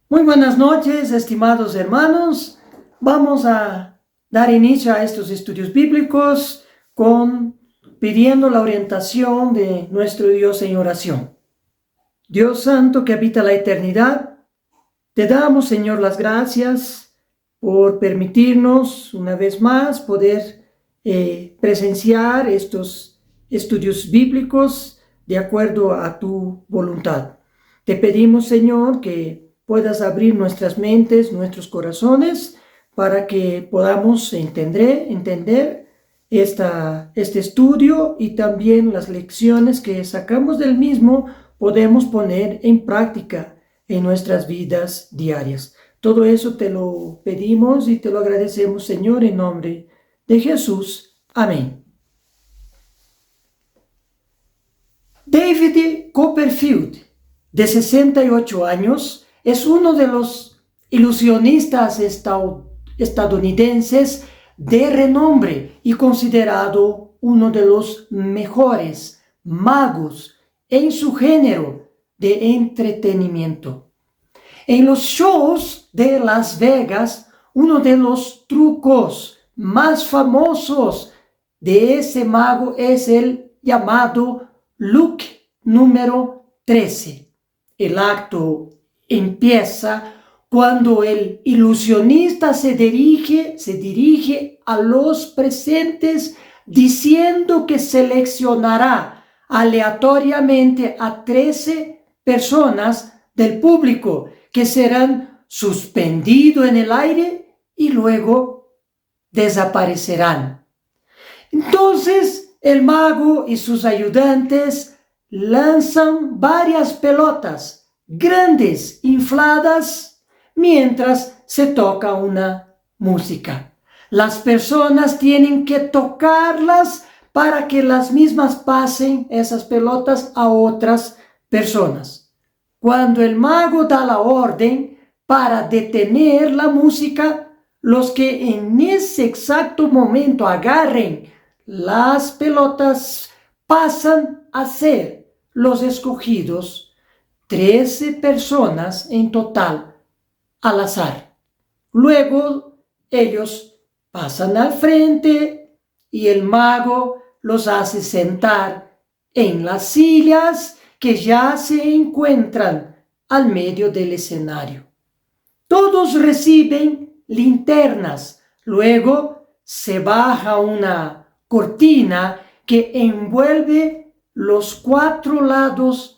Muy buenas noches, estimados hermanos. Vamos a dar inicio a estos estudios bíblicos pidiendo la orientación de nuestro Dios en oración. Dios Santo que habita la eternidad, te damos, Señor, las gracias por permitirnos una vez más poder presenciar estos estudios bíblicos de acuerdo a tu voluntad. Te pedimos, Señor, que puedas abrir nuestras mentes, nuestros corazones, para que podamos entender este estudio y también las lecciones que sacamos del mismo podemos poner en práctica en nuestras vidas diarias. Todo eso te lo pedimos y te lo agradecemos, Señor, en nombre de Jesús. Amén. David Copperfield, de 68 años, es uno de los ilusionistas estadounidenses de renombre y considerado uno de los mejores magos en su género de entretenimiento. En los shows de Las Vegas, uno de los trucos más famosos de ese mago es el llamado look número 13. El acto empieza cuando el ilusionista se dirige a los presentes diciendo que seleccionará aleatoriamente a 13 personas del público que serán suspendidos en el aire y luego desaparecerán. Entonces el mago y sus ayudantes lanzan varias pelotas grandes, infladas, mientras se toca una música. Las personas tienen que tocarlas para que las mismas pasen esas pelotas a otras personas. Cuando el mago da la orden para detener la música, los que en ese exacto momento agarren las pelotas pasan a ser los escogidos, 13 personas en total al azar. Luego ellos pasan al frente y el mago los hace sentar en las sillas que ya se encuentran al medio del escenario. Todos reciben linternas. Luego se baja una cortina que envuelve los 4 lados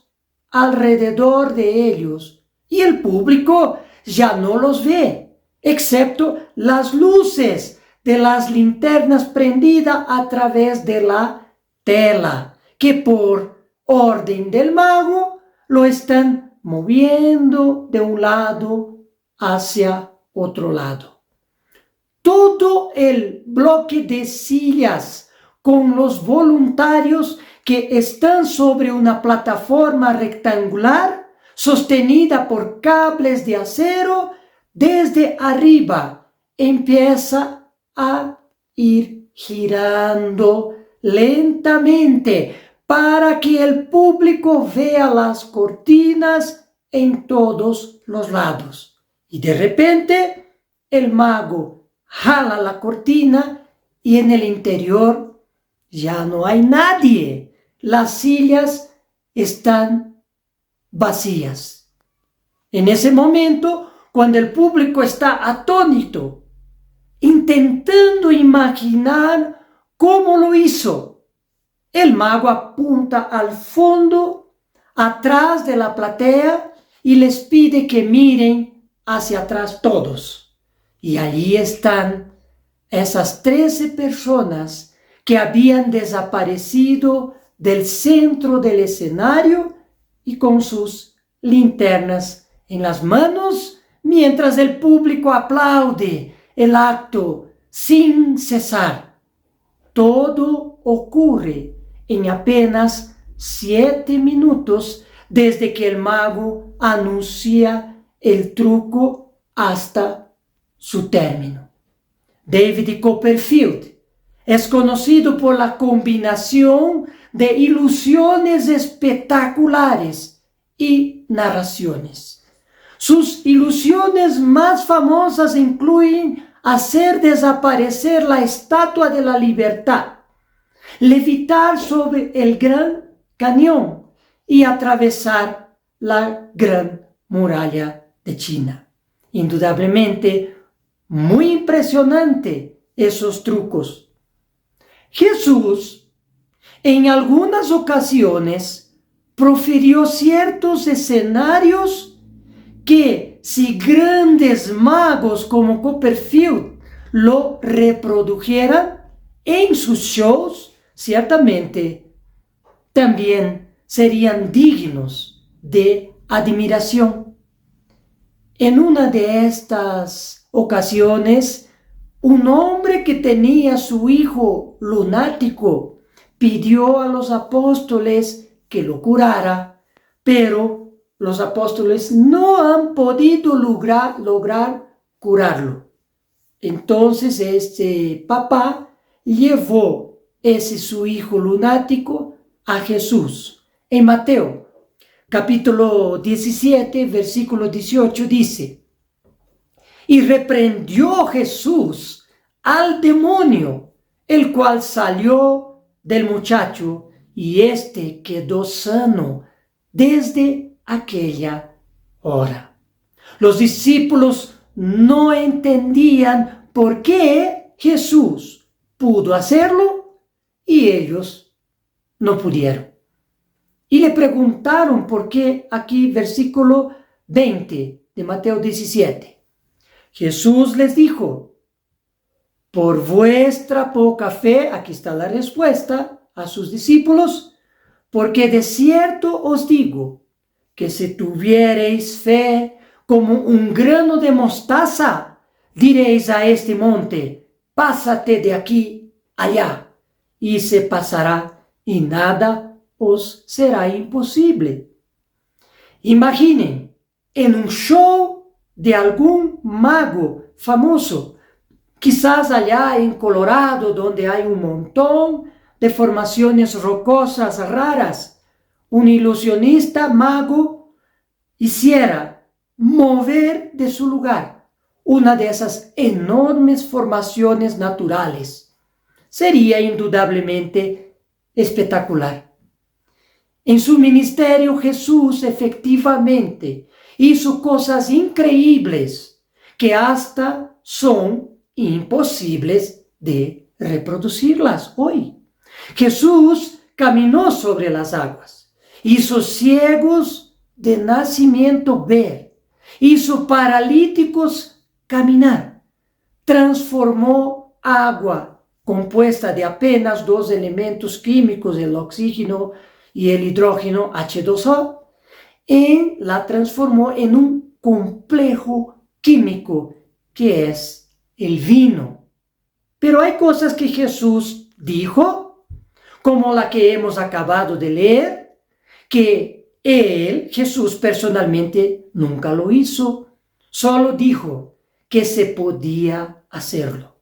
alrededor de ellos y el público ya no los ve, excepto las luces de las linternas prendidas a través de la tela, que por orden del mago lo están moviendo de un lado hacia otro lado. Todo el bloque de sillas con los voluntarios que están sobre una plataforma rectangular sostenida por cables de acero desde arriba empieza a ir girando lentamente para que el público vea las cortinas en todos los lados. Y de repente el mago jala la cortina y en el interior ya no hay nadie. Las sillas están vacías. En ese momento, cuando el público está atónito, intentando imaginar cómo lo hizo, el mago apunta al fondo, atrás de la platea, y les pide que miren hacia atrás todos. Y allí están esas 13 personas que habían desaparecido del centro del escenario y con sus linternas en las manos, mientras el público aplaude el acto sin cesar. Todo ocurre en apenas 7 minutos desde que el mago anuncia el truco hasta su término. David Copperfield es conocido por la combinación de ilusiones espectaculares y narraciones. Sus ilusiones más famosas incluyen hacer desaparecer la Estatua de la Libertad, levitar sobre el Gran Cañón y atravesar la Gran Muralla de China. Indudablemente, muy impresionante esos trucos. Jesús, en algunas ocasiones, profirió ciertos escenarios que, si grandes magos como Copperfield lo reprodujeran en sus shows, ciertamente también serían dignos de admiración. En una de estas ocasiones, un hombre que tenía su hijo lunático pidió a los apóstoles que lo curara, pero los apóstoles no han podido lograr curarlo. Entonces este papá llevó ese su hijo lunático a Jesús. En Mateo capítulo 17, versículo 18 dice: y reprendió Jesús al demonio, el cual salió del muchacho, y éste quedó sano desde aquella hora. Los discípulos no entendían por qué Jesús pudo hacerlo y ellos no pudieron. Y le preguntaron por qué, aquí versículo 20 de Mateo 17. Jesús les dijo: por vuestra poca fe, aquí está la respuesta a sus discípulos, porque de cierto os digo que si tuviereis fe como un grano de mostaza, diréis a este monte: pásate de aquí allá, y se pasará, y nada os será imposible. Imaginen en un show de algún mago famoso, quizás allá en Colorado, donde hay un montón de formaciones rocosas raras, un ilusionista mago hiciera mover de su lugar una de esas enormes formaciones naturales. Sería indudablemente espectacular. En su ministerio, Jesús efectivamente hizo cosas increíbles que hasta son imposibles de reproducirlas hoy. Jesús caminó sobre las aguas, hizo ciegos de nacimiento ver, hizo paralíticos caminar, transformó agua compuesta de apenas dos elementos químicos, el oxígeno y el hidrógeno H2O, la transformó en un complejo químico que es el vino. Pero hay cosas que Jesús dijo, como la que hemos acabado de leer, que Jesús personalmente nunca lo hizo, solo dijo que se podía hacerlo.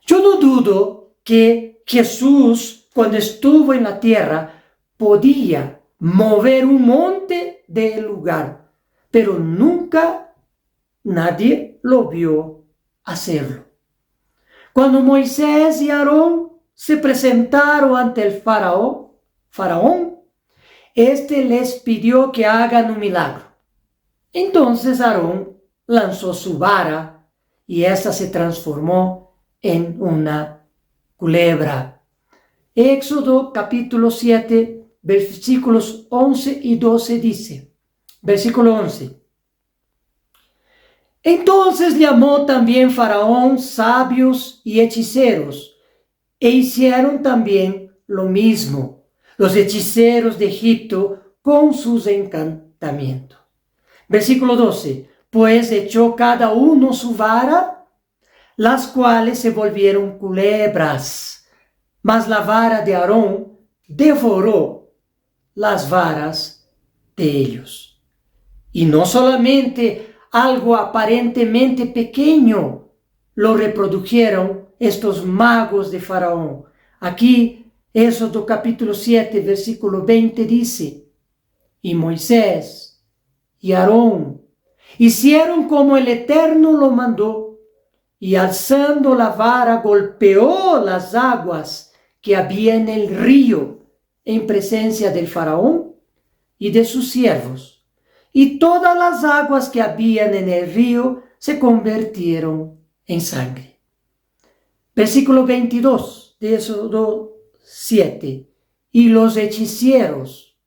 Yo no dudo que Jesús, cuando estuvo en la tierra, podía mover un monte del lugar, pero nunca nadie lo vio hacerlo. Cuando Moisés y Aarón se presentaron ante el faraón, este les pidió que hagan un milagro. Entonces Aarón lanzó su vara y esta se transformó en una culebra. Éxodo capítulo 7, versículos 11 y 12 dice, versículo 11. Entonces llamó también Faraón sabios y hechiceros, e hicieron también lo mismo los hechiceros de Egipto con sus encantamientos. Versículo 12. Pues echó cada uno su vara, las cuales se volvieron culebras, mas la vara de Aarón devoró las varas de ellos. Y no solamente algo aparentemente pequeño lo reprodujeron estos magos de Faraón. Aquí, Éxodo capítulo 7, versículo 20 dice, y Moisés y Aarón Hicieron como el Eterno lo mandó, y alzando la vara golpeó las aguas que había en el río en presencia del faraón y de sus siervos, y todas las aguas que habían en el río se convirtieron en sangre. Versículo 22 de Éxodo 7. Y los hechiceros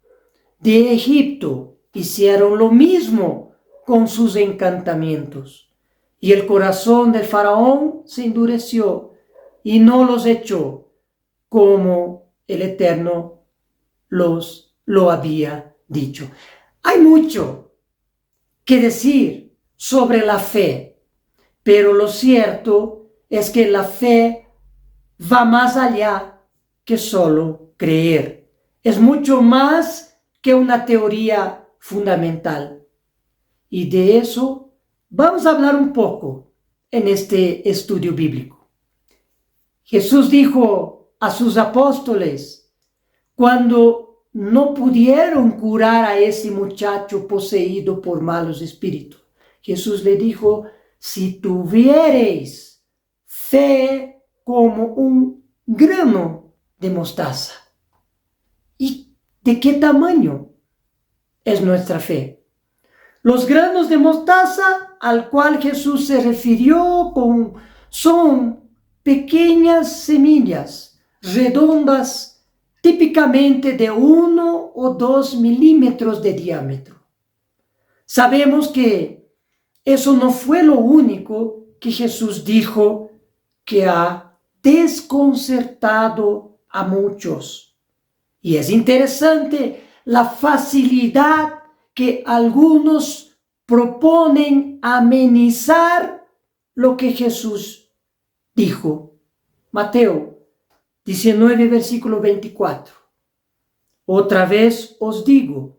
de Egipto hicieron lo mismo con sus encantamientos, y el corazón del faraón se endureció y no los echó como el Eterno lo había dicho. Hay mucho que decir sobre la fe, pero lo cierto es que la fe va más allá que solo creer. Es mucho más que una teoría fundamental. Y de eso vamos a hablar un poco en este estudio bíblico. Jesús dijo a sus apóstoles, cuando no pudieron curar a ese muchacho poseído por malos espíritus, Jesús le dijo, si tuviereis fe como un grano de mostaza. ¿Y de qué tamaño es nuestra fe? Los granos de mostaza al cual Jesús se refirió son pequeñas semillas redondas, típicamente de 1 o 2 milímetros de diámetro. Sabemos que eso no fue lo único que Jesús dijo que ha desconcertado a muchos. Y es interesante la facilidad que algunos proponen amenizar lo que Jesús dijo. Mateo 19, versículo 24. Otra vez os digo,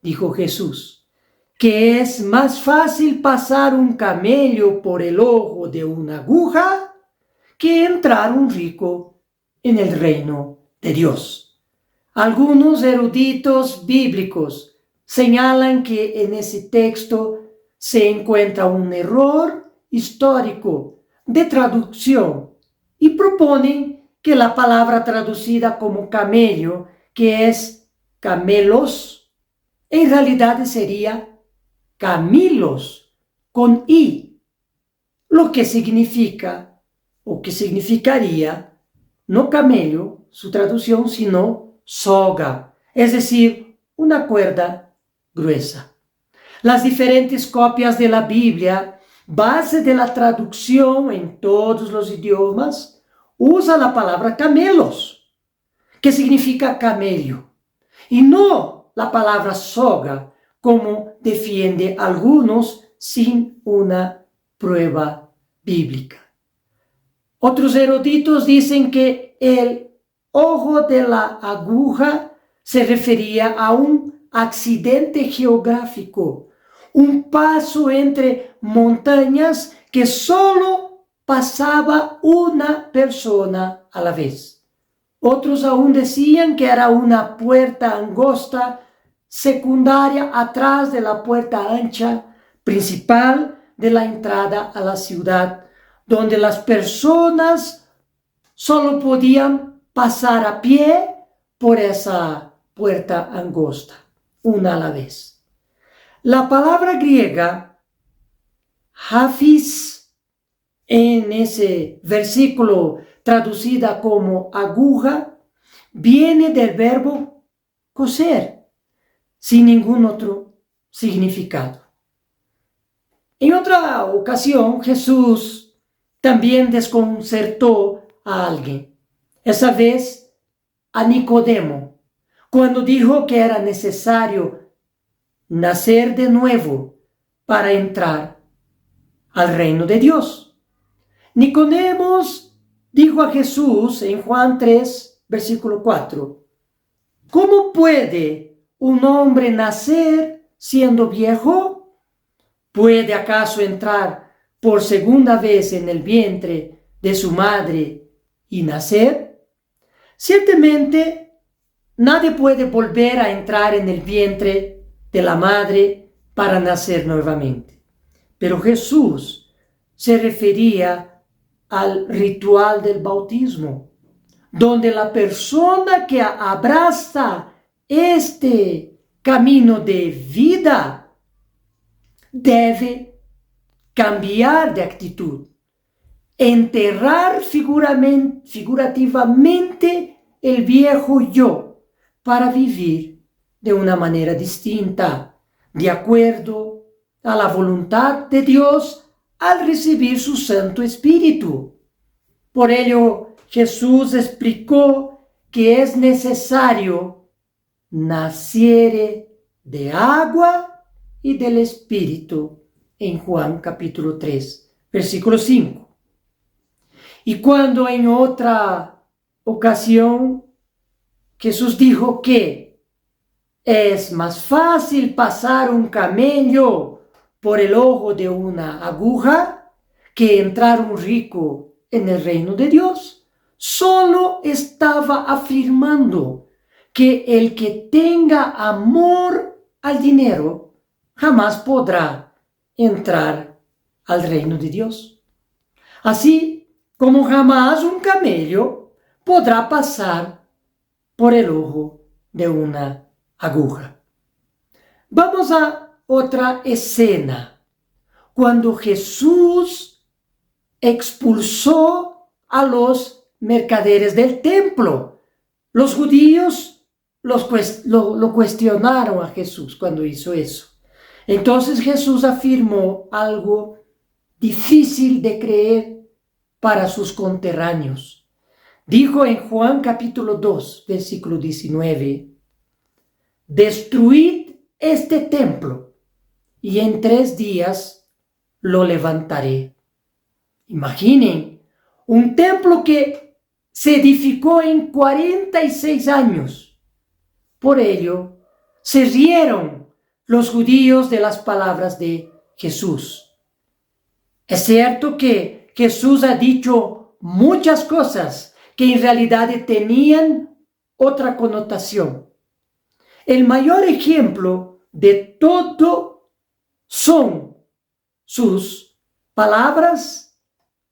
dijo Jesús, que es más fácil pasar un camello por el ojo de una aguja que entrar un rico en el reino de Dios. Algunos eruditos bíblicos señalan que en ese texto se encuentra un error histórico de traducción y proponen que la palabra traducida como camello, que es camelos, en realidad sería camilos con i, lo que significa o que significaría no camello, su traducción, sino soga, es decir, una cuerda gruesa. Las diferentes copias de la Biblia, base de la traducción en todos los idiomas, usa la palabra camelos, que significa camello, y no la palabra soga, como defiende algunos sin una prueba bíblica. Otros eruditos dicen que el ojo de la aguja se refería a un accidente geográfico, un paso entre montañas que solo pasaba una persona a la vez. Otros aún decían que era una puerta angosta secundaria atrás de la puerta ancha principal de la entrada a la ciudad, donde las personas solo podían pasar a pie por esa puerta angosta, una a la vez. La palabra griega, Haphis, en ese versículo traducida como aguja, viene del verbo coser, sin ningún otro significado. En otra ocasión, Jesús también desconcertó a alguien, esa vez a Nicodemo, cuando dijo que era necesario nacer de nuevo para entrar al reino de Dios. Nicodemo dijo a Jesús en Juan 3, versículo 4, ¿cómo puede un hombre nacer siendo viejo? ¿Puede acaso entrar por segunda vez en el vientre de su madre y nacer? Ciertamente, nadie puede volver a entrar en el vientre de la madre para nacer nuevamente. Pero Jesús se refería al ritual del bautismo, donde la persona que abraza este camino de vida debe cambiar de actitud, enterrar figurativamente el viejo yo para vivir de una manera distinta, de acuerdo a la voluntad de Dios al recibir su Santo Espíritu. Por ello, Jesús explicó que es necesario nacer de agua y del Espíritu en Juan capítulo 3, versículo 5. Y cuando en otra ocasión Jesús dijo que es más fácil pasar un camello por el ojo de una aguja que entrar un rico en el reino de Dios, solo estaba afirmando que el que tenga amor al dinero jamás podrá entrar al reino de Dios. Así como jamás un camello podrá pasar por el ojo de una aguja. Vamos a otra escena, cuando Jesús expulsó a los mercaderes del templo. Los judíos lo cuestionaron a Jesús cuando hizo eso. Entonces Jesús afirmó algo difícil de creer para sus conterráneos. Dijo en Juan capítulo 2, versículo 19, destruid este templo y en 3 días lo levantaré. Imaginen, un templo que se edificó en 46 años. Por ello, se rieron los judíos de las palabras de Jesús. Es cierto que Jesús ha dicho muchas cosas que en realidad tenían otra connotación. El mayor ejemplo de todo son sus palabras.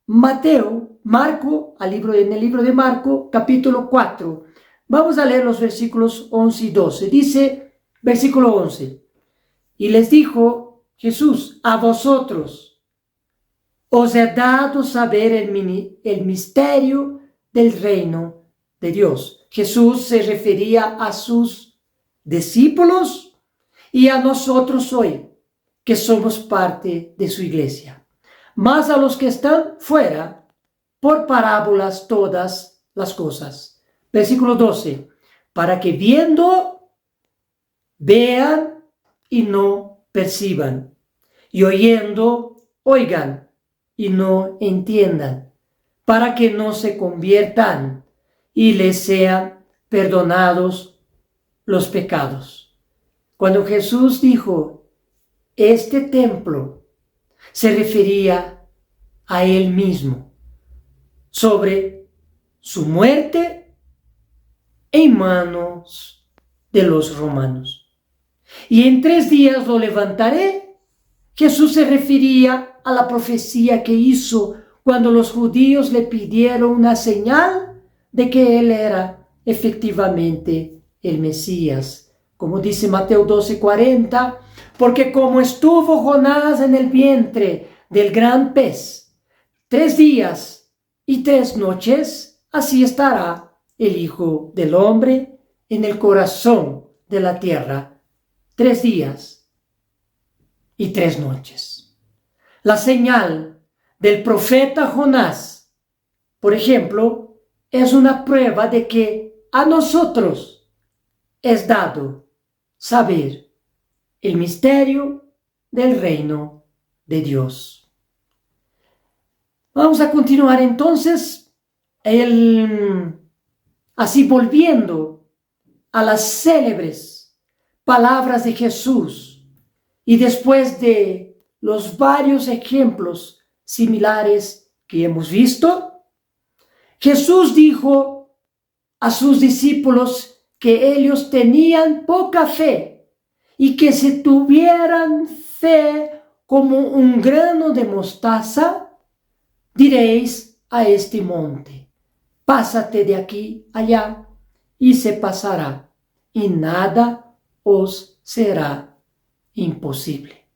En el libro de Marco, capítulo 4. Vamos a leer los versículos 11 y 12. Dice, versículo 11, y les dijo Jesús, a vosotros os he dado saber el misterio del reino de Dios. Jesús se refería a sus discípulos y a nosotros hoy, que somos parte de su iglesia. Mas a los que están fuera, por parábolas todas las cosas. Versículo 12, para que viendo, vean y no perciban, y oyendo, oigan y no entiendan, para que no se conviertan y les sean perdonados los pecados. Cuando Jesús dijo este templo, se refería a él mismo, sobre su muerte en manos de los romanos. Y en 3 días lo levantaré. Jesús se refería a la profecía que hizo cuando los judíos le pidieron una señal de que él era efectivamente el Mesías. Como dice Mateo 12:40, porque como estuvo Jonás en el vientre del gran pez 3 días y 3 noches, así estará el Hijo del Hombre en el corazón de la tierra 3 días y 3 noches. La señal del profeta Jonás, por ejemplo, es una prueba de que a nosotros es dado saber el misterio del reino de Dios. Vamos a continuar entonces, así volviendo a las célebres palabras de Jesús y después de los varios ejemplos similares que hemos visto, Jesús dijo a sus discípulos que ellos tenían poca fe y que si tuvieran fe como un grano de mostaza, diréis a este monte, pásate de aquí allá, y se pasará, y nada os será imposible.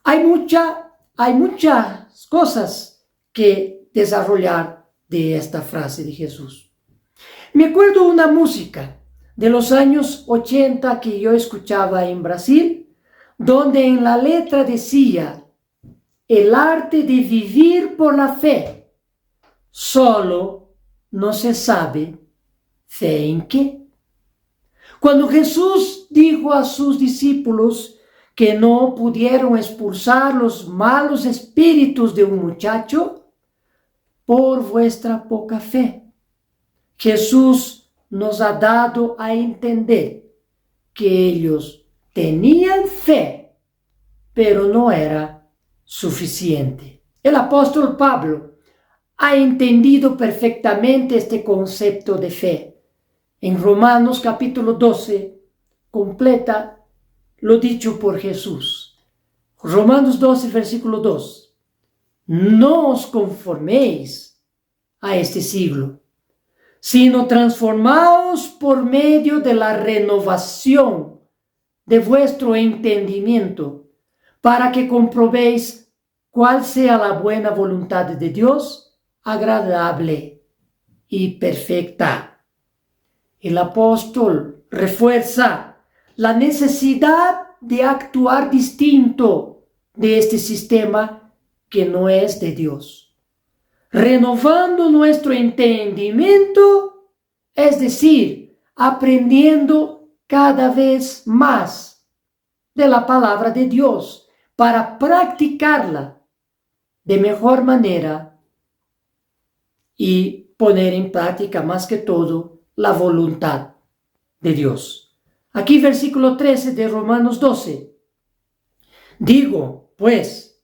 Hay muchas cosas que desarrollar de esta frase de Jesús. Me acuerdo una música de los años 80 que yo escuchaba en Brasil, donde en la letra decía, el arte de vivir por la fe, solo no se sabe fe en qué. Cuando Jesús dijo a sus discípulos que no pudieron expulsar los malos espíritus de un muchacho, por vuestra poca fe, Jesús nos ha dado a entender que ellos tenían fe, pero no era suficiente. El apóstol Pablo ha entendido perfectamente este concepto de fe. En Romanos capítulo 12 completa lo dicho por Jesús. Romanos 12, versículo 2. No os conforméis a este siglo, sino transformaos por medio de la renovación de vuestro entendimiento, para que comprobéis cuál sea la buena voluntad de Dios, agradable y perfecta. El apóstol refuerza la necesidad de actuar distinto de este sistema que no es de Dios, renovando nuestro entendimiento, es decir, aprendiendo cada vez más de la palabra de Dios para practicarla de mejor manera y poner en práctica más que todo la voluntad de Dios. Aquí versículo 13 de Romanos 12. Digo, pues,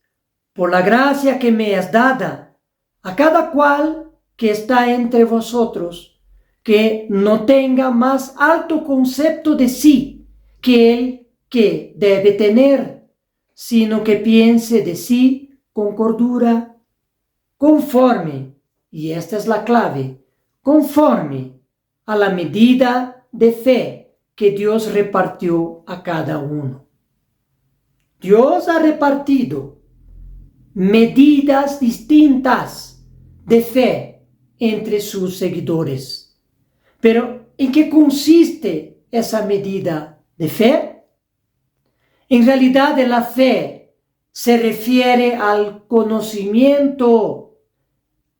por la gracia que me es dada, a cada cual que está entre vosotros, que no tenga más alto concepto de sí que el que debe tener, sino que piense de sí con cordura, conforme, y esta es la clave, conforme a la medida de fe que Dios repartió a cada uno. Dios ha repartido medidas distintas de fe entre sus seguidores. Pero, ¿en qué consiste esa medida de fe? En realidad, la fe se refiere al conocimiento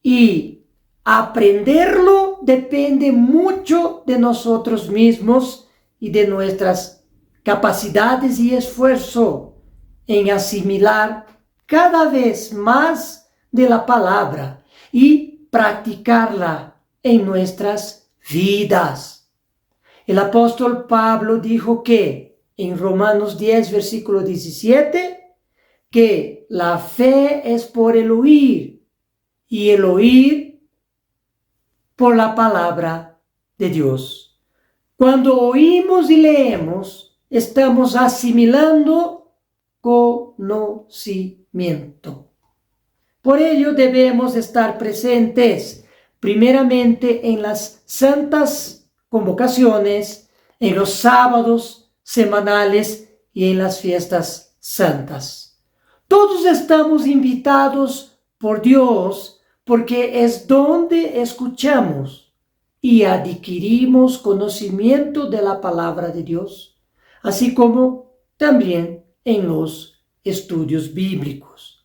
y aprenderlo depende mucho de nosotros mismos y de nuestras capacidades y esfuerzo en asimilar cada vez más de la palabra y practicarla en nuestras vidas. El apóstol Pablo dijo que en Romanos 10, versículo 17, que la fe es por el oír y el oír por la palabra de Dios. Cuando oímos y leemos, estamos asimilando conocimiento. Por ello debemos estar presentes primeramente en las santas convocaciones, en los sábados semanales y en las fiestas santas. Todos estamos invitados por Dios porque es donde escuchamos y adquirimos conocimiento de la palabra de Dios, así como también en los estudios bíblicos.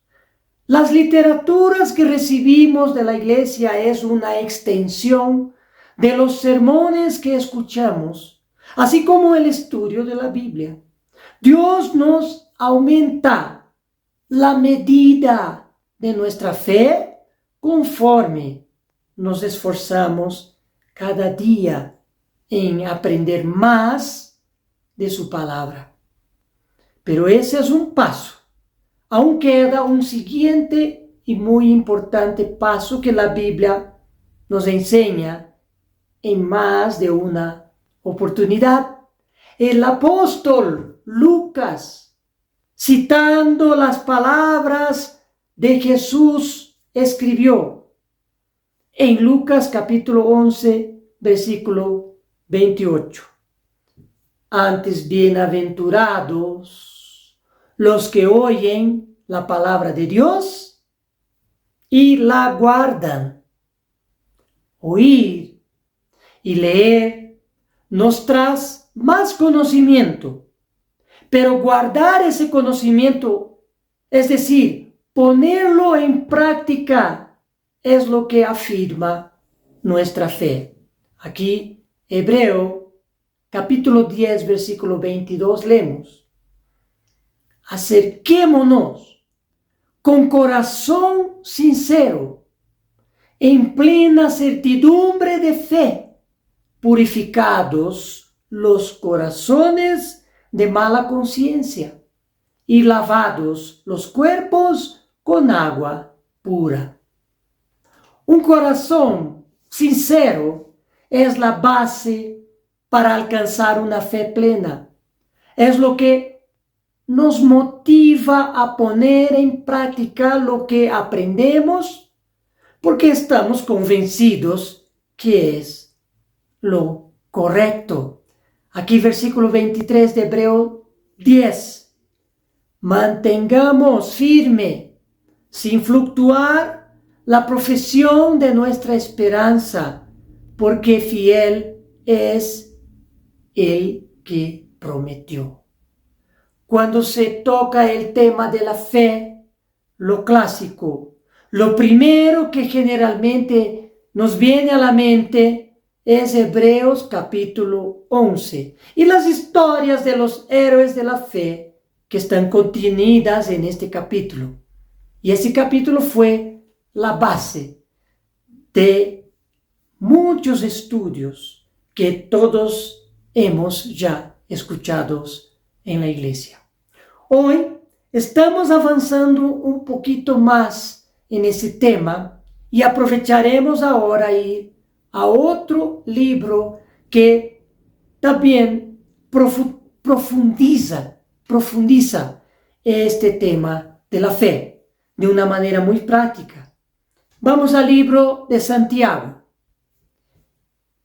Las literaturas que recibimos de la iglesia es una extensión de los sermones que escuchamos, así como el estudio de la Biblia. Dios nos aumenta la medida de nuestra fe conforme nos esforzamos cada día en aprender más de su palabra. Pero ese es un paso. Aún queda un siguiente y muy importante paso que la Biblia nos enseña en más de una oportunidad. el apóstol Lucas, citando las palabras de Jesús, escribió en Lucas capítulo 11, versículo 28. Antes, bienaventurados los que oyen la palabra de Dios y la guardan. Oír y leer nos trae más conocimiento, pero guardar ese conocimiento, es decir, ponerlo en práctica, es lo que afirma nuestra fe. Aquí, Hebreo, capítulo 10, versículo 22, leemos: acerquémonos con corazón sincero, en plena certidumbre de fe, purificados los corazones de mala conciencia y lavados los cuerpos con agua pura. Un corazón sincero es la base para alcanzar una fe plena. Es lo que nos motiva a poner en práctica lo que aprendemos, porque estamos convencidos que es lo correcto. Aquí versículo 23 de Hebreo 10. Mantengamos firme, sin fluctuar, la profesión de nuestra esperanza, porque fiel es el que prometió. Cuando se toca el tema de la fe, lo clásico, lo primero que generalmente nos viene a la mente es Hebreos capítulo 11 y las historias de los héroes de la fe que están contenidas en este capítulo. Y ese capítulo fue la base de muchos estudios que todos hemos ya escuchado en la iglesia. Hoy estamos avanzando un poquito más en ese tema y aprovecharemos ahora ir a otro libro que también profundiza este tema de la fe de una manera muy práctica. Vamos al libro de Santiago.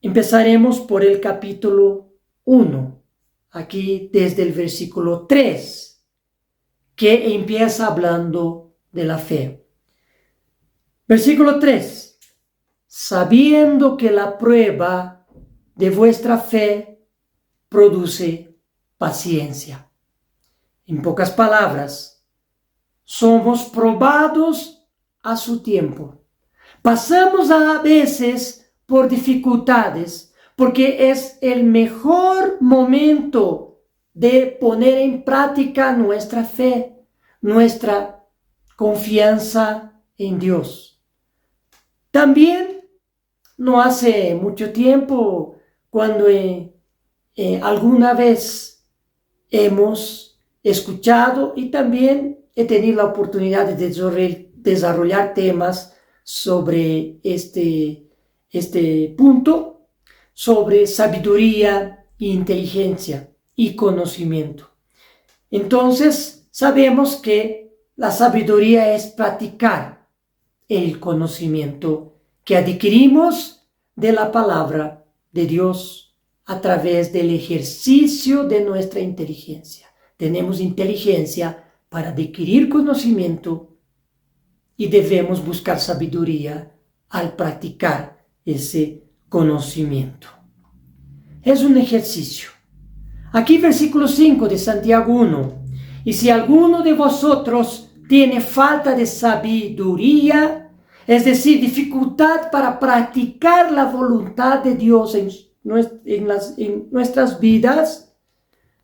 Empezaremos por el capítulo 1, aquí desde el versículo 3, que empieza hablando de la fe. Versículo 3. Sabiendo que la prueba de vuestra fe produce paciencia. En pocas palabras, somos probados a su tiempo. Pasamos a veces por dificultades porque es el mejor momento de poner en práctica nuestra fe, nuestra confianza en Dios. También no hace mucho tiempo, cuando alguna vez hemos escuchado y también he tenido la oportunidad de desarrollar temas sobre este punto, sobre sabiduría e inteligencia y conocimiento. Entonces, sabemos que la sabiduría es practicar el conocimiento que adquirimos de la palabra de Dios a través del ejercicio de nuestra inteligencia. Tenemos inteligencia para adquirir conocimiento y debemos buscar sabiduría al practicar ese conocimiento. Es un ejercicio. Aquí versículo 5 de Santiago 1. Y si alguno de vosotros tiene falta de sabiduría, es decir, dificultad para practicar la voluntad de Dios en nuestras vidas,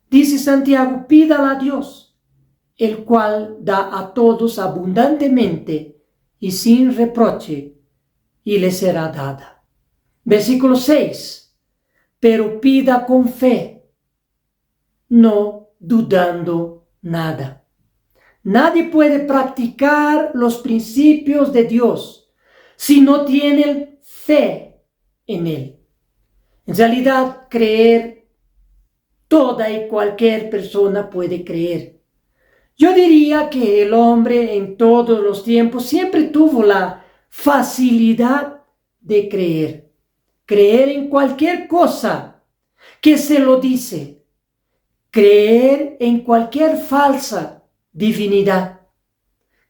dice Santiago, pídala a Dios, el cual da a todos abundantemente y sin reproche, y le será dada. Versículo 6. Pero pida con fe, no dudando nada. Nadie puede practicar los principios de Dios si no tiene fe en Él. En realidad, creer toda y cualquier persona puede creer. Yo diría que el hombre en todos los tiempos siempre tuvo la facilidad de creer en cualquier cosa que se lo dice, creer en cualquier falsa divinidad,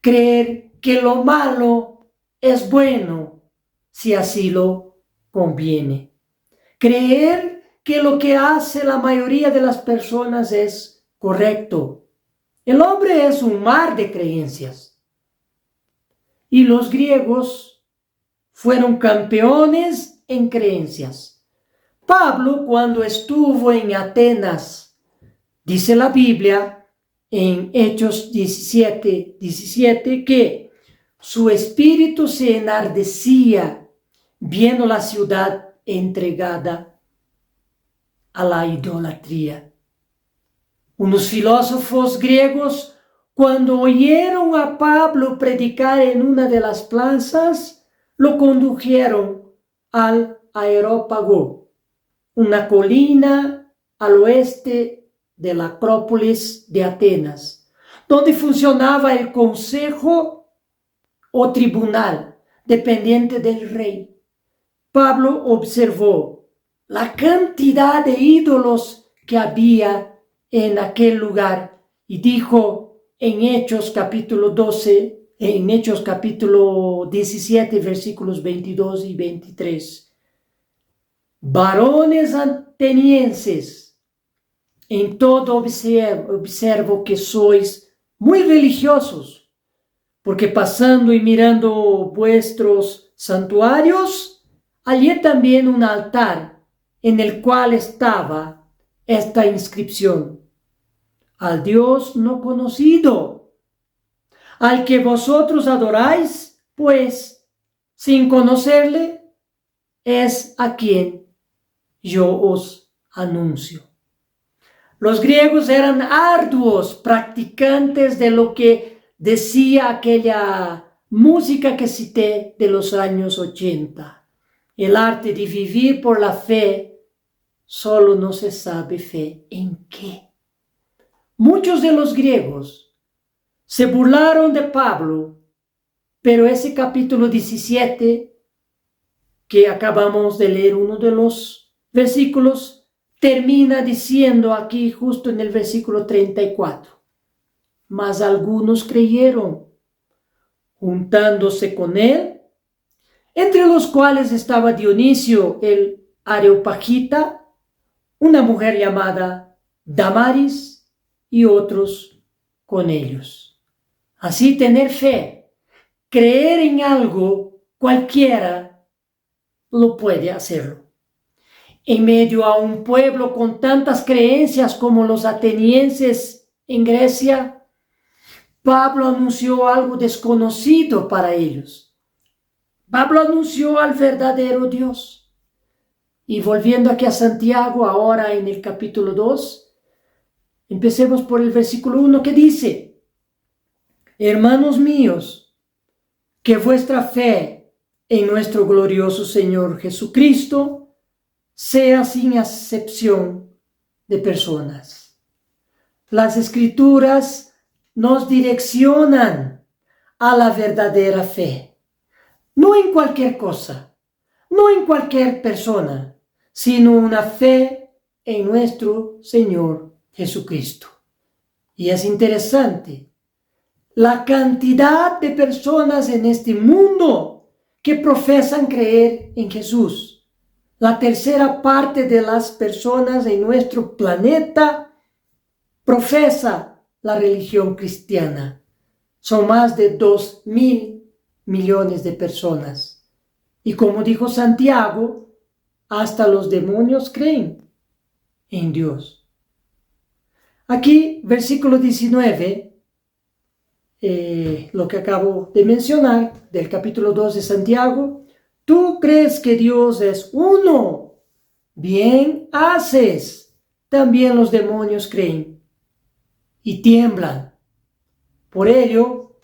creer que lo malo es bueno si así lo conviene, creer que lo que hace la mayoría de las personas es correcto. El hombre es un mar de creencias. Y los griegos fueron campeones en creencias. Pablo, cuando estuvo en Atenas, dice la Biblia en Hechos 17, que su espíritu se enardecía viendo la ciudad entregada a la idolatría. Unos filósofos griegos, cuando oyeron a Pablo predicar en una de las plazas, lo condujeron al Areópago, una colina al oeste de la Acrópolis de Atenas, donde funcionaba el consejo o tribunal dependiente del rey. Pablo observó la cantidad de ídolos que había en aquel lugar y dijo en Hechos capítulo 17, versículos 22 y 23, varones atenienses, en todo observo que sois muy religiosos, porque pasando y mirando vuestros santuarios, hallé también un altar en el cual estaba esta inscripción: al Dios no conocido, al que vosotros adoráis, pues sin conocerle, es a quien yo os anuncio. Los griegos eran arduos practicantes de lo que decía aquella música que cité de los años 80. El arte de vivir por la fe, solo no se sabe fe en qué. Muchos de los griegos se burlaron de Pablo, pero ese capítulo 17 que acabamos de leer, uno de los versículos, termina diciendo aquí justo en el versículo 34, mas algunos creyeron, juntándose con él, entre los cuales estaba Dionisio el Areopagita, una mujer llamada Damaris, y otros con ellos. Así tener fe, creer en algo, cualquiera lo puede hacerlo. En medio a un pueblo con tantas creencias como los atenienses en Grecia, Pablo anunció algo desconocido para ellos. Pablo anunció al verdadero Dios. Y volviendo aquí a Santiago, ahora en el capítulo 2, empecemos por el versículo 1 que dice: hermanos míos, que vuestra fe en nuestro glorioso Señor Jesucristo sea sin acepción de personas. Las Escrituras nos direccionan a la verdadera fe, no en cualquier cosa, no en cualquier persona, sino una fe en nuestro Señor Jesucristo. Y es interesante la cantidad de personas en este mundo que profesan creer en Jesús. La tercera parte de las personas en nuestro planeta profesa la religión cristiana. Son más de 2.000 millones de personas. Y como dijo Santiago, hasta los demonios creen en Dios. Aquí, versículo 19, lo que acabo de mencionar, del capítulo 2 de Santiago: tú crees que Dios es uno, bien haces, también los demonios creen y tiemblan. Por ello,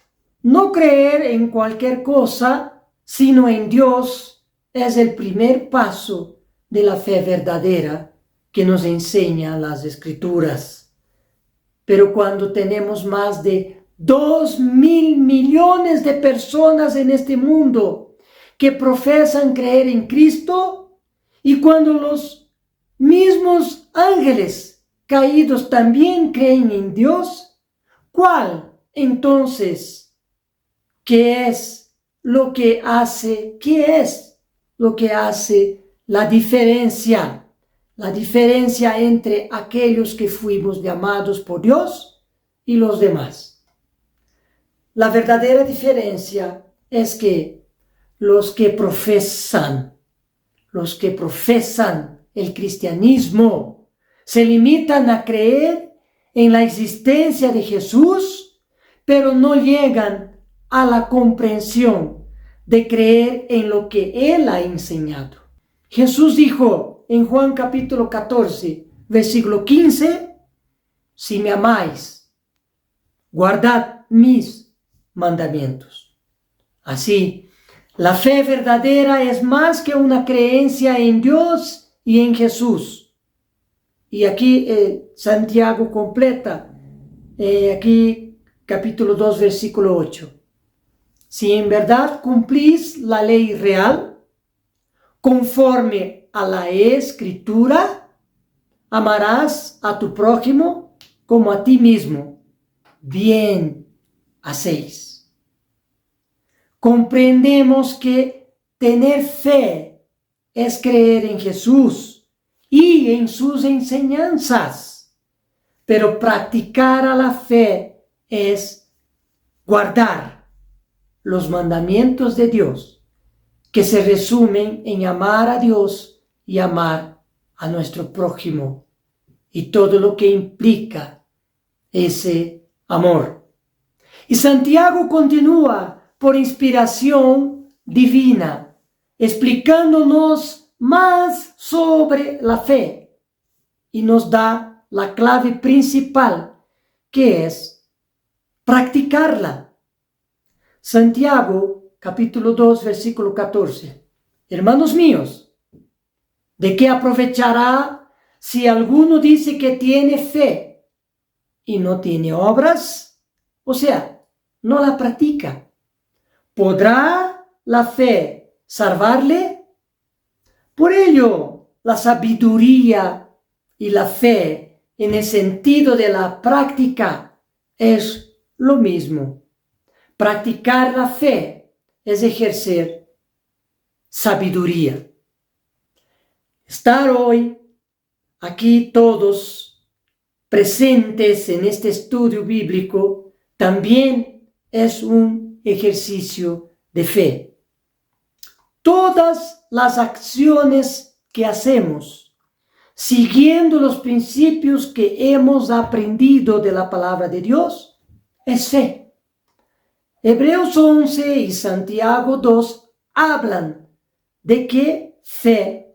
no creer en cualquier cosa, sino en Dios, es el primer paso de la fe verdadera que nos enseña las Escrituras. Pero cuando tenemos más de 2.000 millones de personas en este mundo que profesan creer en Cristo, y cuando los mismos ángeles caídos también creen en Dios, ¿cuál entonces qué es lo que hace la diferencia? La diferencia entre aquellos que fuimos llamados por Dios y los demás. La verdadera diferencia es que los que profesan el cristianismo se limitan a creer en la existencia de Jesús, pero no llegan a la comprensión de creer en lo que Él ha enseñado. Jesús dijo en Juan capítulo 14, versículo 15, si me amáis, guardad mis mandamientos. Así, la fe verdadera es más que una creencia en Dios y en Jesús. Y aquí Santiago completa, aquí capítulo 2, versículo 8. Si en verdad cumplís la ley real, conforme a la Escritura, amarás a tu prójimo como a ti mismo. Bien hacéis. Comprendemos que tener fe es creer en Jesús y en sus enseñanzas, pero practicar a la fe es guardar los mandamientos de Dios, que se resumen en amar a Dios y amar a nuestro prójimo y todo lo que implica ese amor. Y Santiago continúa por inspiración divina, explicándonos más sobre la fe y nos da la clave principal, que es practicarla. Santiago capítulo 2, versículo 14. Hermanos míos, ¿de qué aprovechará si alguno dice que tiene fe y no tiene obras? O sea, no la practica. ¿Podrá la fe salvarle? Por ello, la sabiduría y la fe en el sentido de la práctica es lo mismo. Practicar la fe es ejercer sabiduría. Estar hoy aquí todos presentes en este estudio bíblico también es un ejercicio de fe. Todas las acciones que hacemos, siguiendo los principios que hemos aprendido de la palabra de Dios, es fe. Hebreos 11 y Santiago 2 hablan de que fe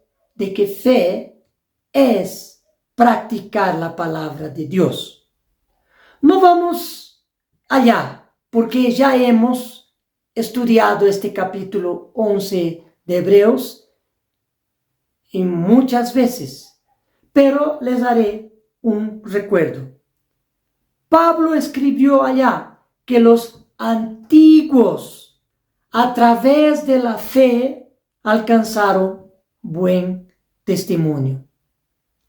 es practicar la palabra de Dios. No vamos allá, porque ya hemos estudiado este capítulo 11 de Hebreos y muchas veces, pero les daré un recuerdo. Pablo escribió allá que los antiguos, a través de la fe, alcanzaron buen testimonio.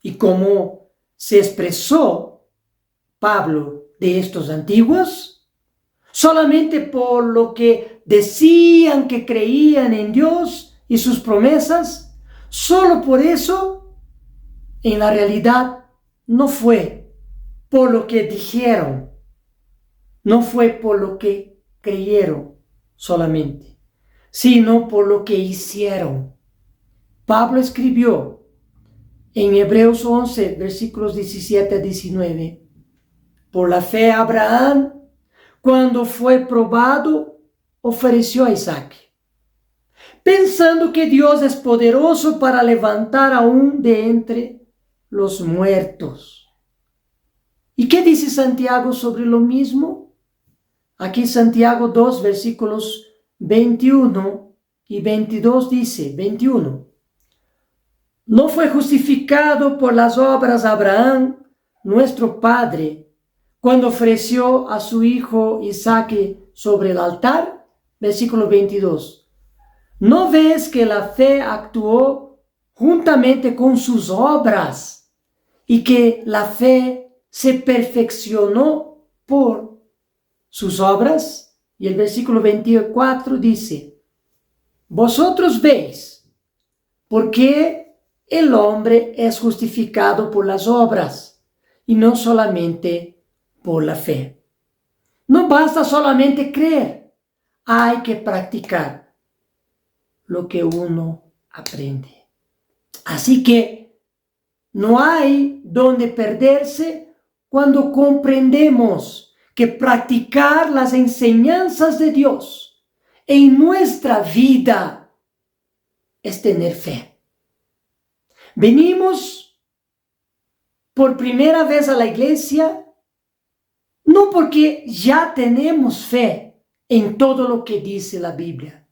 Y como se expresó Pablo de estos antiguos, solamente por lo que decían que creían en Dios y sus promesas, solo por eso, en la realidad no fue por lo que dijeron, no fue por lo que creyeron solamente, sino por lo que hicieron. Pablo escribió en Hebreos 11, versículos 17 a 19, por la fe Abraham, cuando fue probado, ofreció a Isaac, pensando que Dios es poderoso para levantar aún de entre los muertos. ¿Y qué dice Santiago sobre lo mismo? Aquí Santiago 2, versículos 21 y 22 dice, 21. ¿No fue justificado por las obras Abraham, nuestro padre, cuando ofreció a su hijo Isaac sobre el altar? Versículo 22. ¿No ves que la fe actuó juntamente con sus obras y que la fe se perfeccionó por sus obras? Y el versículo 24 dice, vosotros veis por qué el hombre es justificado por las obras y no solamente por la fe. No basta solamente creer, hay que practicar lo que uno aprende. Así que no hay donde perderse cuando comprendemos que practicar las enseñanzas de Dios en nuestra vida es tener fe. Venimos por primera vez a la iglesia no porque ya tenemos fe en todo lo que dice la Biblia.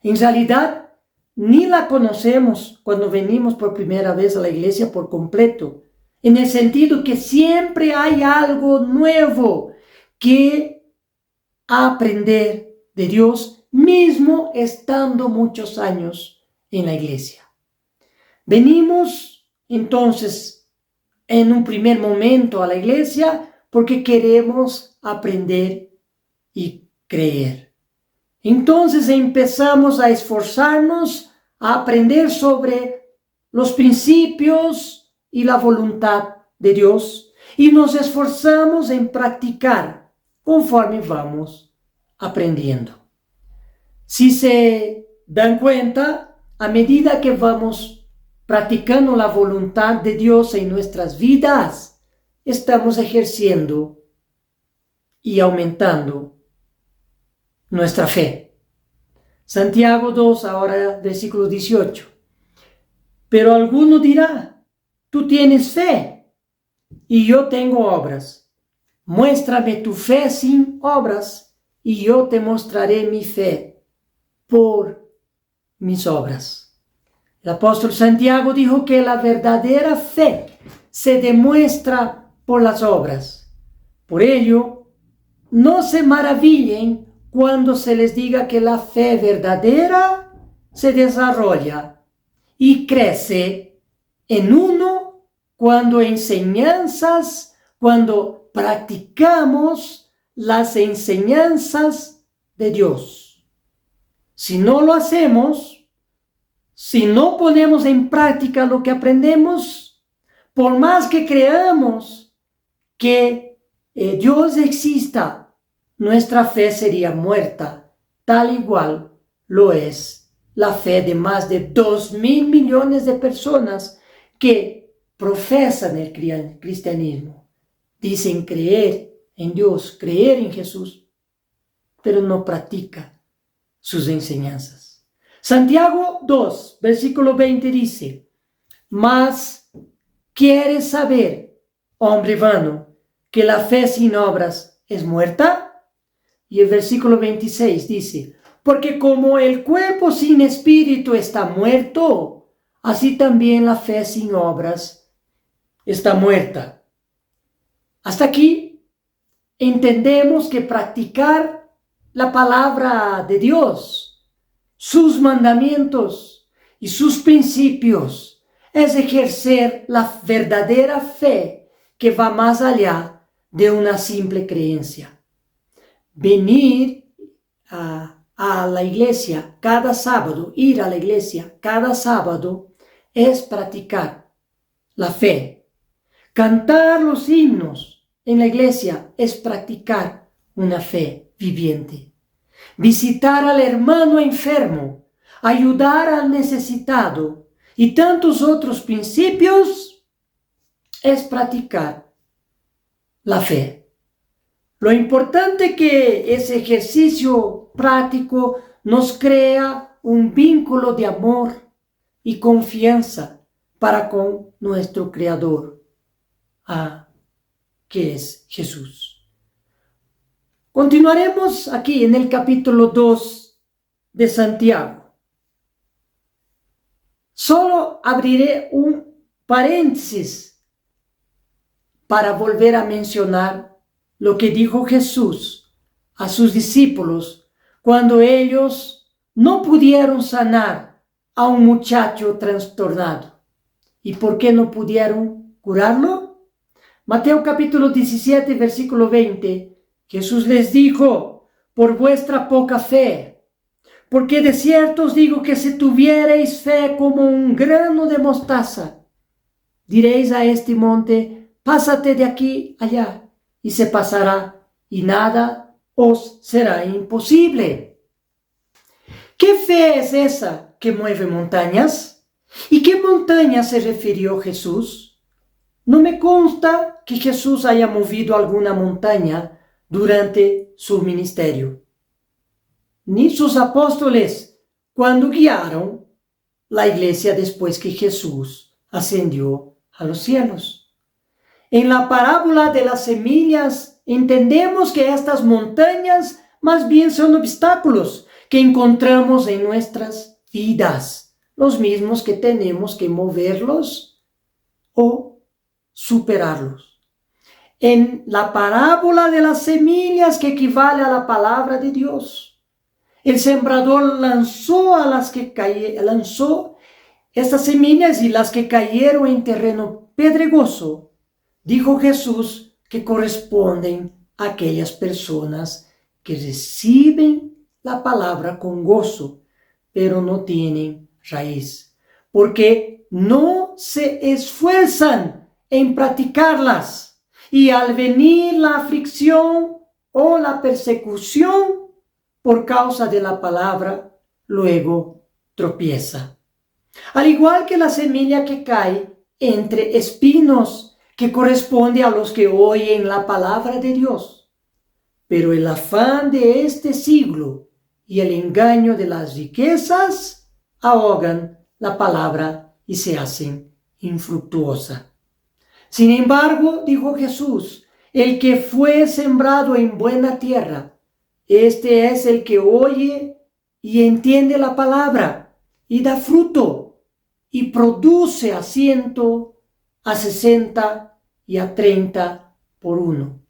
En realidad, ni la conocemos cuando venimos por primera vez a la iglesia por completo, en el sentido que siempre hay algo nuevo que aprender de Dios, mismo estando muchos años en la iglesia. Venimos entonces en un primer momento a la iglesia porque queremos aprender y creer. Entonces empezamos a esforzarnos a aprender sobre los principios y la voluntad de Dios y nos esforzamos en practicar conforme vamos aprendiendo. Si se dan cuenta, a medida que vamos practicando la voluntad de Dios en nuestras vidas, estamos ejerciendo y aumentando nuestra fe. Santiago 2, ahora versículo 18. Pero alguno dirá, tú tienes fe y yo tengo obras. Muéstrame tu fe sin obras y yo te mostraré mi fe por mis obras. El apóstol Santiago dijo que la verdadera fe se demuestra por las obras. Por ello, no se maravillen cuando se les diga que la fe verdadera se desarrolla y crece en uno cuando practicamos las enseñanzas de Dios. Si no lo hacemos, si no ponemos en práctica lo que aprendemos, por más que creamos que Dios exista, nuestra fe sería muerta, tal igual lo es la fe de más de 2.000 millones de personas que profesan el cristianismo. Dicen creer en Dios, creer en Jesús, pero no practican sus enseñanzas. Santiago 2, versículo 20 dice, mas ¿quieres saber, hombre vano, que la fe sin obras es muerta? Y el versículo 26 dice, porque como el cuerpo sin espíritu está muerto, así también la fe sin obras está muerta. Hasta aquí entendemos que practicar la palabra de Dios, sus mandamientos y sus principios es ejercer la verdadera fe que va más allá de una simple creencia. Venir a la iglesia cada sábado, ir a la iglesia cada sábado, es practicar la fe. Cantar los himnos en la iglesia es practicar una fe viviente. Visitar al hermano enfermo, ayudar al necesitado y tantos otros principios es practicar la fe. Lo importante que ese ejercicio práctico nos crea un vínculo de amor y confianza para con nuestro Creador, que es Jesús. Continuaremos aquí en el capítulo 2 de Santiago. Solo abriré un paréntesis para volver a mencionar lo que dijo Jesús a sus discípulos cuando ellos no pudieron sanar a un muchacho trastornado. ¿Y por qué no pudieron curarlo? Mateo capítulo 17, versículo 20, Jesús les dijo: por vuestra poca fe, porque de cierto os digo que si tuviereis fe como un grano de mostaza, diréis a este monte: pásate de aquí allá, y se pasará, y nada os será imposible. ¿Qué fe es esa que mueve montañas? ¿Y qué montaña se refirió Jesús? No me consta que Jesús haya movido alguna montaña durante su ministerio, ni sus apóstoles cuando guiaron la iglesia después que Jesús ascendió a los cielos. En la parábola de las semillas entendemos que estas montañas más bien son obstáculos que encontramos en nuestras vidas, los mismos que tenemos que moverlos o superarlos. En la parábola de las semillas, que equivale a la palabra de Dios, el sembrador lanzó estas semillas, y las que cayeron en terreno pedregoso, dijo Jesús, que corresponden a aquellas personas que reciben la palabra con gozo, pero no tienen raíz, porque no se esfuerzan en practicarlas, y al venir la aflicción o la persecución por causa de la palabra, luego tropieza. Al igual que la semilla que cae entre espinos, que corresponde a los que oyen la palabra de Dios. Pero el afán de este siglo y el engaño de las riquezas ahogan la palabra y se hacen infructuosa. Sin embargo, dijo Jesús, el que fue sembrado en buena tierra, este es el que oye y entiende la palabra y da fruto y produce a 100, a 60 y a 30 por uno.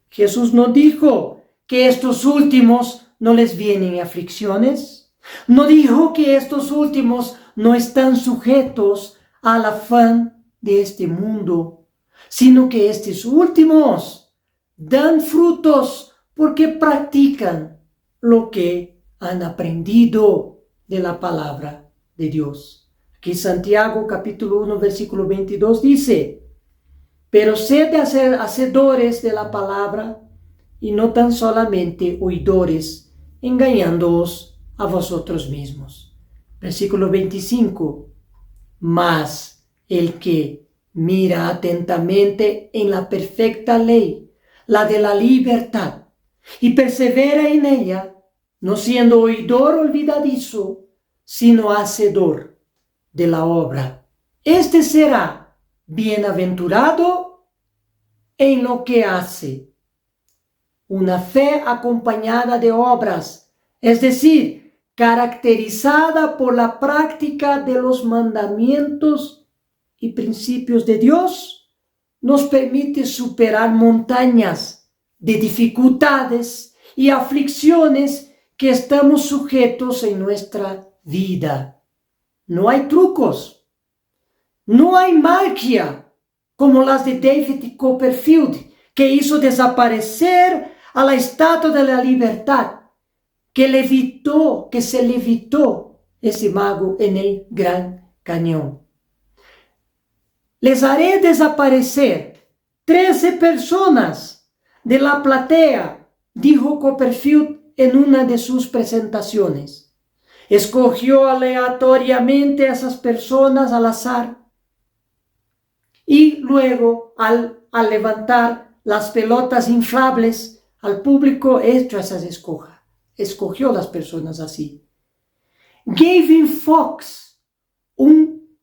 Jesús no dijo que estos últimos no les vienen aflicciones. No dijo que estos últimos no están sujetos al afán de este mundo, sino que estos últimos dan frutos porque practican lo que han aprendido de la palabra de Dios. Aquí Santiago capítulo 1 versículo 22 dice: pero sed hacedores de la palabra y no tan solamente oidores, engañándoos a vosotros mismos. Versículo 25. Mas el que mira atentamente en la perfecta ley, la de la libertad, y persevera en ella, no siendo oidor olvidadizo, sino hacedor de la obra, este será bienaventurado en lo que hace. Una fe acompañada de obras, es decir, caracterizada por la práctica de los mandamientos y principios de Dios, nos permite superar montañas de dificultades y aflicciones que estamos sujetos en nuestra vida. No hay trucos, no hay magia como las de David Copperfield, que hizo desaparecer a la Estatua de la Libertad, que se levitó ese mago en el Gran Cañón. Les haré desaparecer 13 personas de la platea, dijo Copperfield en una de sus presentaciones. Escogió aleatoriamente a esas personas al azar, y luego al levantar las pelotas inflables al público, escogió las personas así. Gavin Fox, un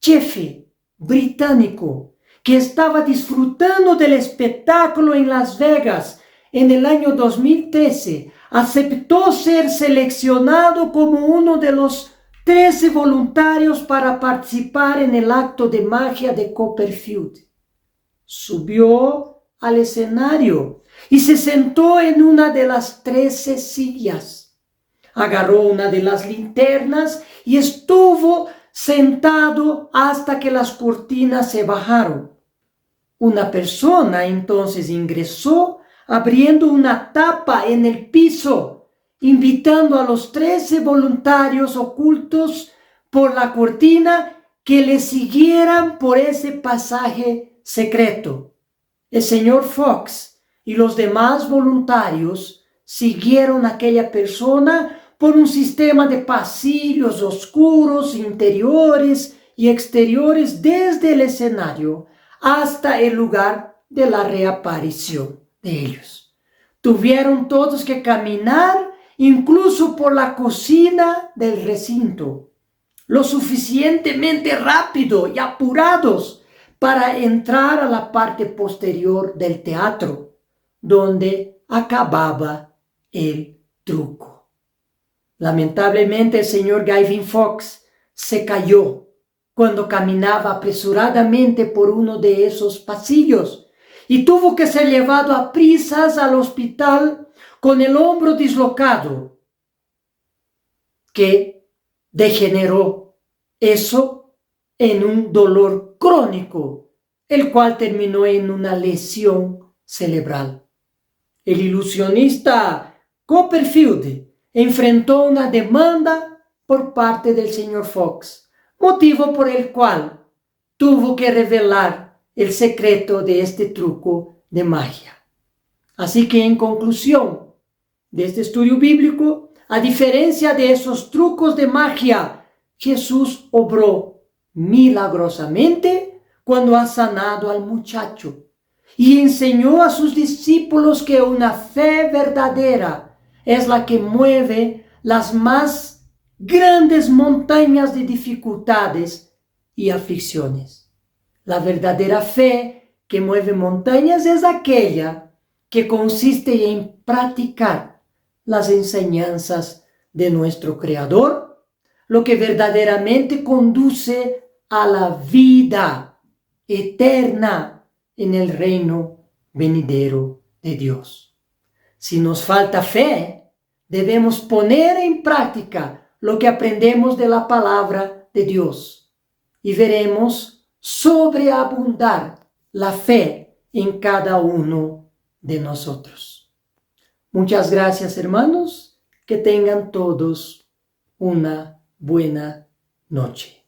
jefe británico que estaba disfrutando del espectáculo en Las Vegas en el año 2013, aceptó ser seleccionado como uno de los 13 voluntarios para participar en el acto de magia de Copperfield. Subió al escenario y se sentó en una de las 13 sillas. Agarró una de las linternas y estuvo sentado hasta que las cortinas se bajaron. Una persona entonces ingresó abriendo una tapa en el piso, invitando a los 13 voluntarios ocultos por la cortina que le siguieran por ese pasaje secreto. El señor Fox y los demás voluntarios siguieron a aquella persona por un sistema de pasillos oscuros, interiores y exteriores desde el escenario hasta el lugar de la reaparición de ellos. Tuvieron todos que caminar incluso por la cocina del recinto, lo suficientemente rápido y apurados para entrar a la parte posterior del teatro, donde acababa el truco. Lamentablemente, el señor Gavin Fox se cayó cuando caminaba apresuradamente por uno de esos pasillos y tuvo que ser llevado a prisas al hospital con el hombro dislocado, que degeneró eso en un dolor crónico, el cual terminó en una lesión cerebral. El ilusionista Copperfield enfrentó una demanda por parte del señor Fox, motivo por el cual tuvo que revelar el secreto de este truco de magia. Así que, en conclusión de este estudio bíblico, a diferencia de esos trucos de magia, Jesús obró milagrosamente cuando ha sanado al muchacho y enseñó a sus discípulos que una fe verdadera es la que mueve las más grandes montañas de dificultades y aflicciones. La verdadera fe que mueve montañas es aquella que consiste en practicar las enseñanzas de nuestro Creador, lo que verdaderamente conduce a la vida eterna en el reino venidero de Dios. Si nos falta fe, debemos poner en práctica lo que aprendemos de la palabra de Dios y veremos sobreabundar la fe en cada uno de nosotros. Muchas gracias, hermanos. Que tengan todos una buena noche.